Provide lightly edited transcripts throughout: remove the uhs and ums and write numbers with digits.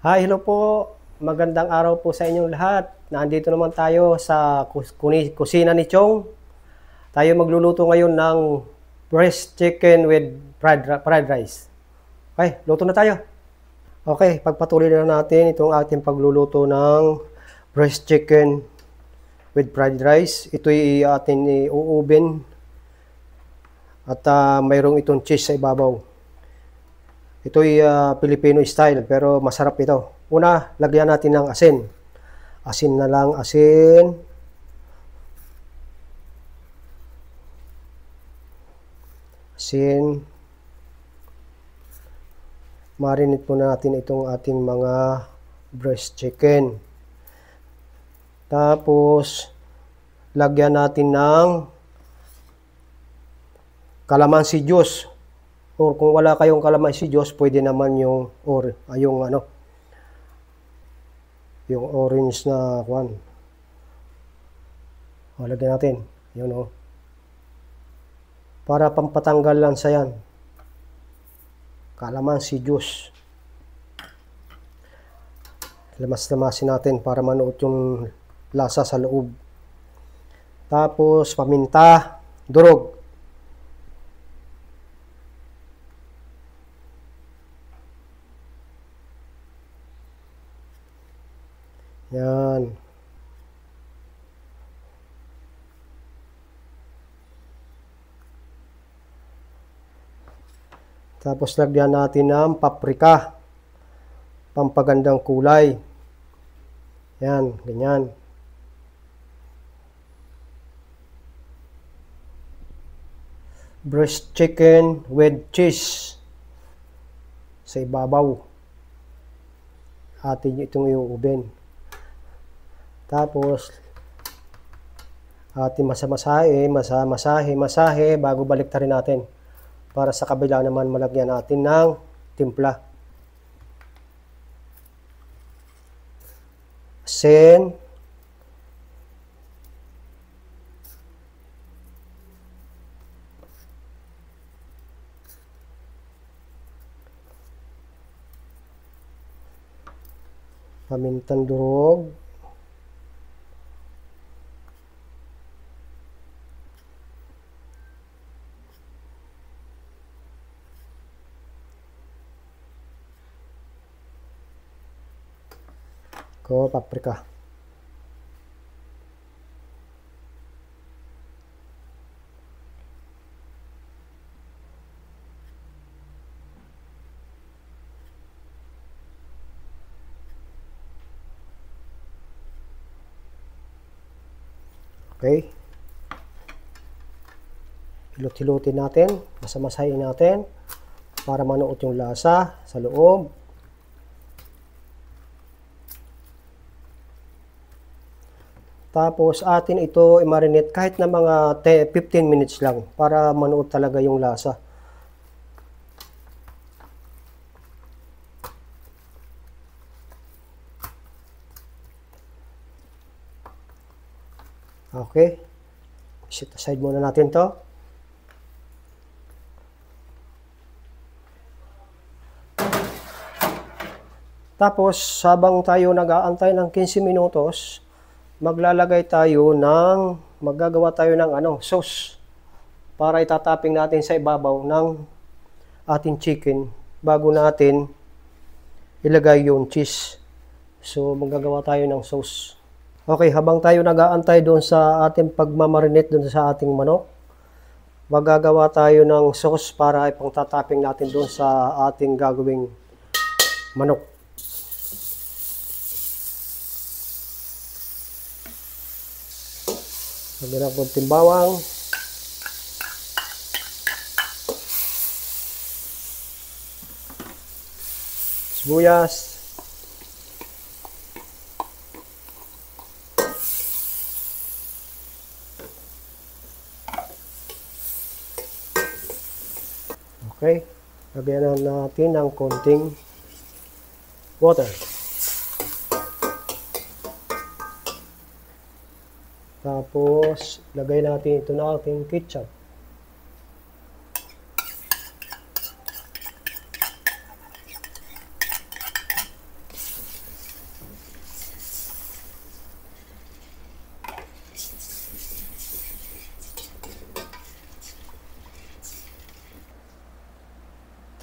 Hi, hello po. Magandang araw po sa inyong lahat. Nandito naman tayo sa kusina ni Chong. Tayo magluluto ngayon ng breast chicken with fried rice. Okay, luto na tayo. Okay, pagpatuloy na natin itong ating pagluluto ng breast chicken with fried rice. Ito'y ating i-oven at mayroong itong cheese sa ibabaw. Ito'y Filipino style pero masarap ito. Una, lagyan natin ng asin. Asin na lang, asin. Asin. Marinate po natin itong ating mga breast chicken. Tapos, lagyan natin ng calamansi juice. O kung wala kayong calamansi juice, pwede naman yung orange na kwan. O, lagyan natin. Yun o. Para pampatanggal lang sa yan. Calamansi juice. Lamas-lamasin natin para manuot yung lasa sa loob. Tapos, paminta, durog. Yan. Tapos lagyan natin ng paprika. Pampagandang kulay. Yan, ganyan. Breast chicken with cheese. Sa ibabaw. Atin itong i-oven. Tapos, ating masahe bago baliktarin natin. Para sa kabila naman malagyan natin ng timpla. Asin. Pamintang durog. Paprika. Okay. Hilot-hilutin natin, masamasahin natin para manuot yung lasa sa loob. Tapos atin ito i-marinate kahit na mga 15 minutes lang para manuot talaga yung lasa. Okay. Set aside muna natin to. Tapos habang tayo nag-aantay ng 15 minutos, maggagawa tayo ng sauce para itatapping natin sa ibabaw ng ating chicken bago natin ilagay yung cheese. So maggagawa tayo ng sauce. Okay, habang tayo nag-aantay doon sa ating pagmamarinate doon sa ating manok, maggagawa tayo ng sauce para ipang-tapping natin doon sa ating gagawing manok. Lagyan ng konting bawang. Sibuyas. Okay. Lagyan natin ng konting water. Tapos, lagay natin ito na ating ketchup.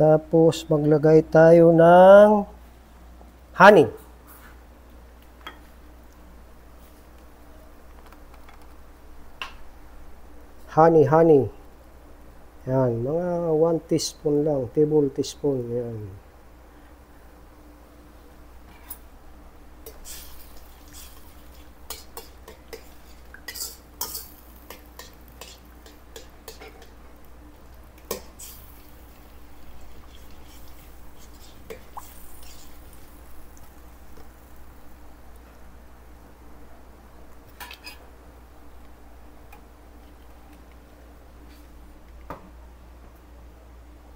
Tapos maglagay tayo ng honey. Honey. Yan, mga 1 teaspoon lang, table teaspoon. Yan.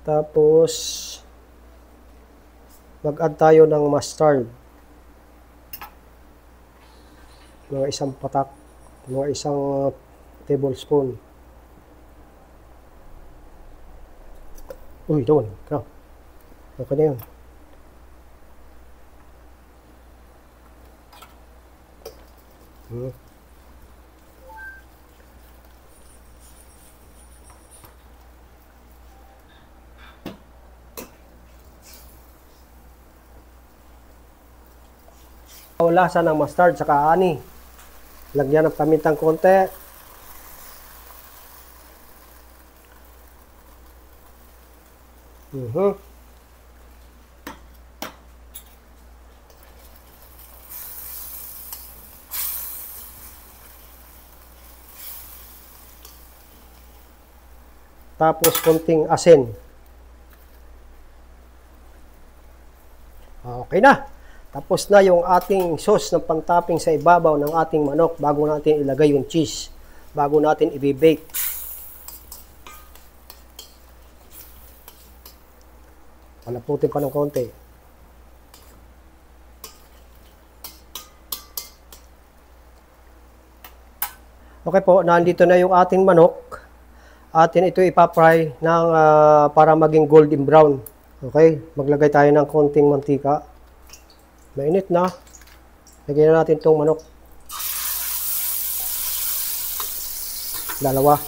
Tapos, mag-add tayo ng mustard. Mga isang patak, mga isang tablespoon. Uy, doon. Okay na yun. Lasa ng mustard saka honey. Lagyan ng pamintang konti. Tapos konting asin. Okay na. Tapos na yung ating sauce ng pang-topping sa ibabaw ng ating manok bago natin ilagay yung cheese. Bago natin i-bake. Palaputin pa ng konti. Okay po, nandito na yung ating manok. Atin ito ipapry ng para maging golden brown. Okay, maglagay tayo ng konting mantika. Mainit na. Lagyan na natin itong manok. Dalawa.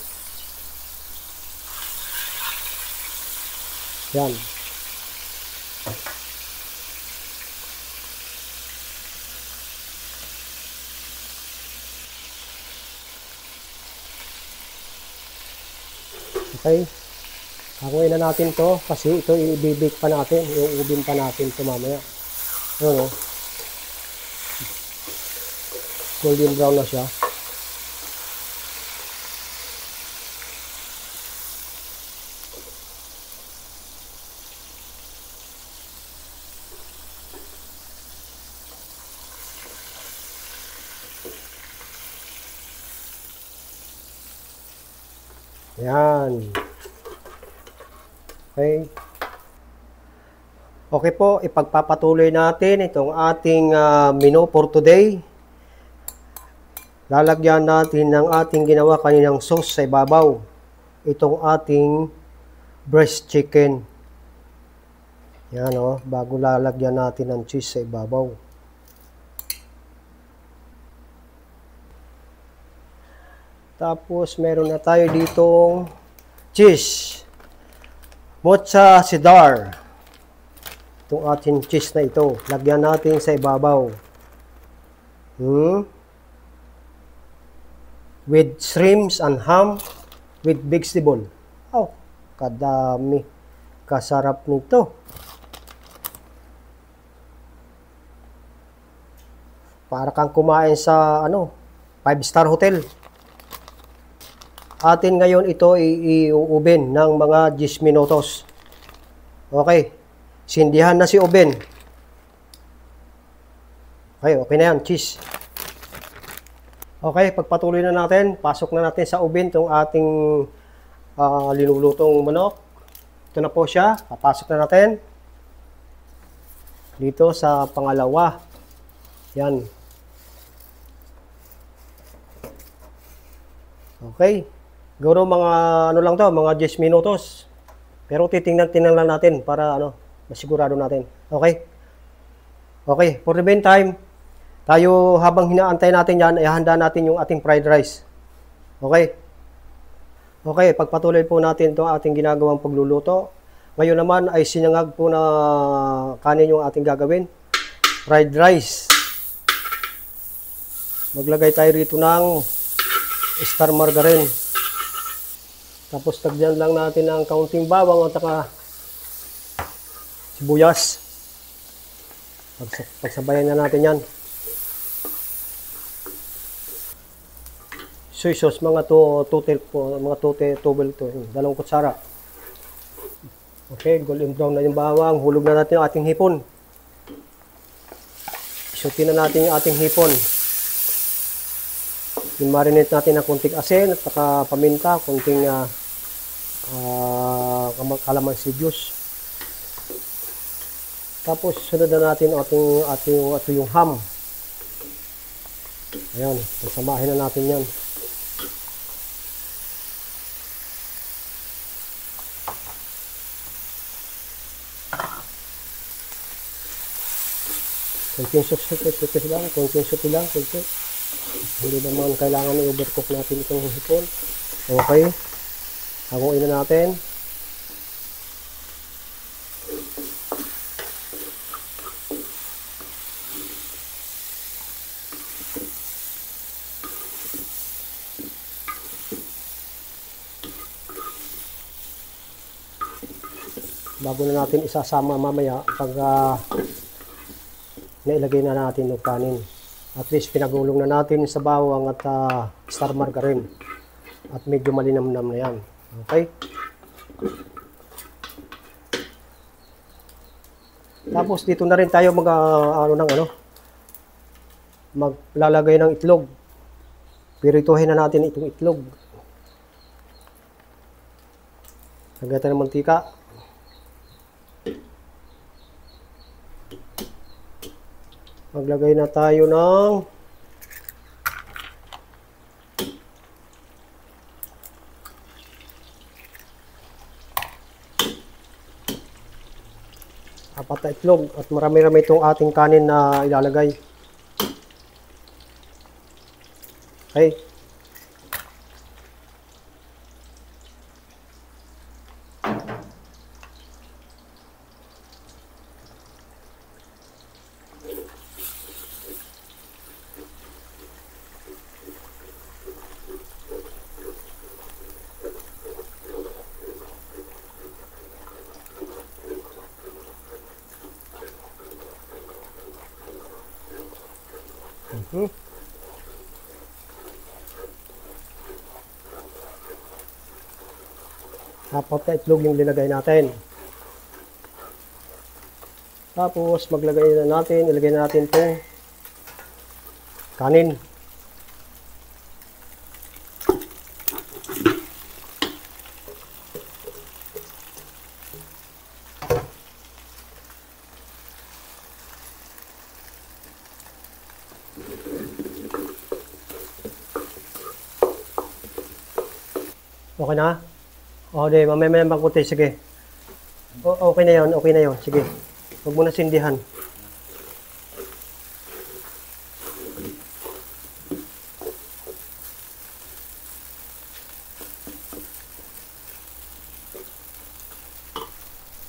Yan. Okay. Hakuin na natin to kasi ito i-bake pa natin. Iubin pa natin ito mamaya. Ano? Golden brown na siya. Yan. Okay. Okay po, ipagpapatuloy natin itong ating menu for today. Lalagyan natin ng ating ginawa kaninang sauce sa ibabaw. Itong ating breast chicken. Yan o, bago lalagyan natin ng cheese sa ibabaw. Tapos meron na tayo ditong cheese. Mozzarella cheddar. Itong ating cheese na ito. Lagyan natin sa ibabaw. With shrimps and ham. With vegetable. Oh, kadami. Kasarap nito. Para kang kumain sa 5-star hotel. Atin ngayon ito i-oven ng mga 10 minutos. Okay. Sindihan na si oven. Okay na yan, cheese. Okay, pagpatuloy na natin. Pasok na natin sa oven itong ating linulutong manok. Ito na po siya. Papasok na natin. Dito sa pangalawa. Yan. Okay. Gawin mga lang to, mga 10 minutos. Pero titingnan lang natin para masigurado natin. Okay? Okay, for the meantime, tayo habang hinaantay natin yan, ihanda natin yung ating fried rice. Okay? Okay, pagpatuloy po natin itong ating ginagawang pagluluto. Ngayon naman ay sinangag po na kanin yung ating gagawin. Fried rice. Maglagay tayo rito ng star margarine. Tapos tagyan lang natin ng kaunting bawang at saka sibuyas. Pagsabayan na natin yan. Soy sauce, mga 2 tubel to, 2 kutsara. Okay, golden brown na yung bawang. Hulog na natin yung ating hipon. Isutin na natin yung ating hipon. I-marinate natin ng kunting asin at saka paminta, kunting kalamansi juice. Tapos sunod na natin yung ham. Ayan, pagsamahin na natin yan. Kunting suti lang, kunti. Hindi naman kailangan i-overcook natin itong hipon. Okay. Hanguin na natin. Bago na natin isasama mamaya pag nailagay na natin yung kanin. At least pinagulong na natin sa bawang at star margarine. At medyo malinamnam na yan. Okay? Tapos dito na rin tayo maglalagay ng itlog. Pirituhin na natin itong itlog. Lagyan tayo ng mantika. Maglagay na tayo ng apat na itlog at marami-rami itong ating kanin na ilalagay. Okay. Apat na itlog yung linagay natin. Tapos ilagay na natin itong kanin. Okay na? O, di, mamaya magkunti, sige. Okay na yun, sige. Huwag mo na sindihan.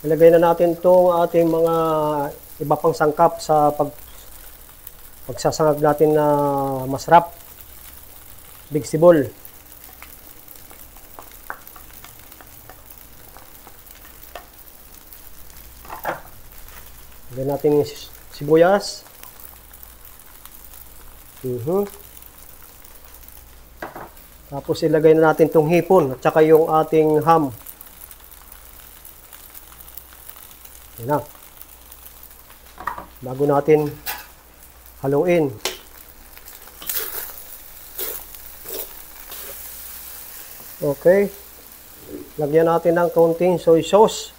Ilagay na natin itong ating mga iba pang sangkap sa pagsasangag natin na masarap. Vegetable. Ilagay natin yung sibuyas. Tapos ilagay na natin itong hipon at saka yung ating ham. Yan na. Bago natin haluin. Okay. Lagyan natin ng kaunting soy sauce.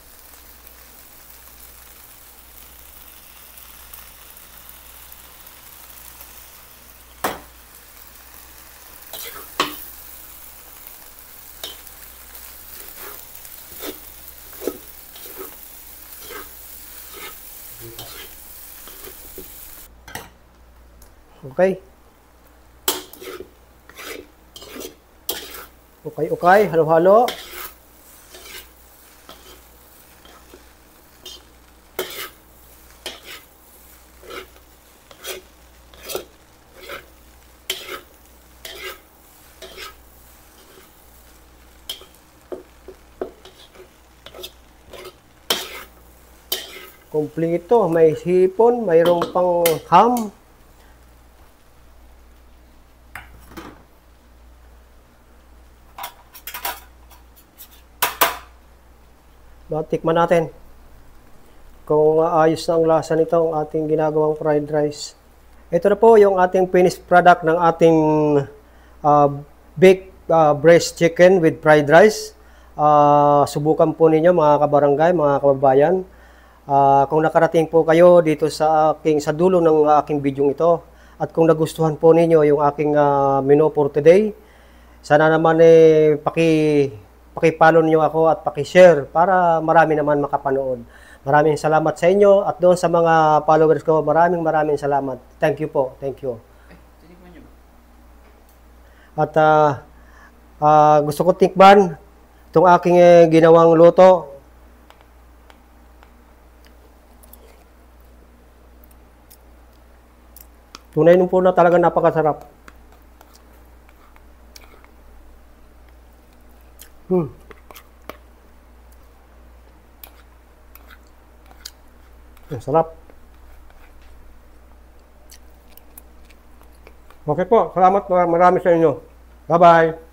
Okay. Okay, halo-halo. Kumpleto, may hipon, mayroong pang ham. Tikman natin kung ayos na ang lasa nito ang ating ginagawang fried rice. Ito na po yung ating finished product ng ating baked breast chicken with fried rice. Subukan po ninyo mga kabarangay, mga kababayan. Kung nakarating po kayo dito sa dulo ng aking video ito at kung nagustuhan po ninyo yung aking menu for today, sana naman paki-follow niyo ako at paki-share para marami naman makapanood. Maraming salamat sa inyo at doon sa mga followers ko, maraming salamat. Thank you po. Thank you. At gusto ko tikman itong aking ginawang luto. Tunay nung po na talaga napakasarap. Ang sarap. Okay po. Salamat marami sa inyo. Bye-bye.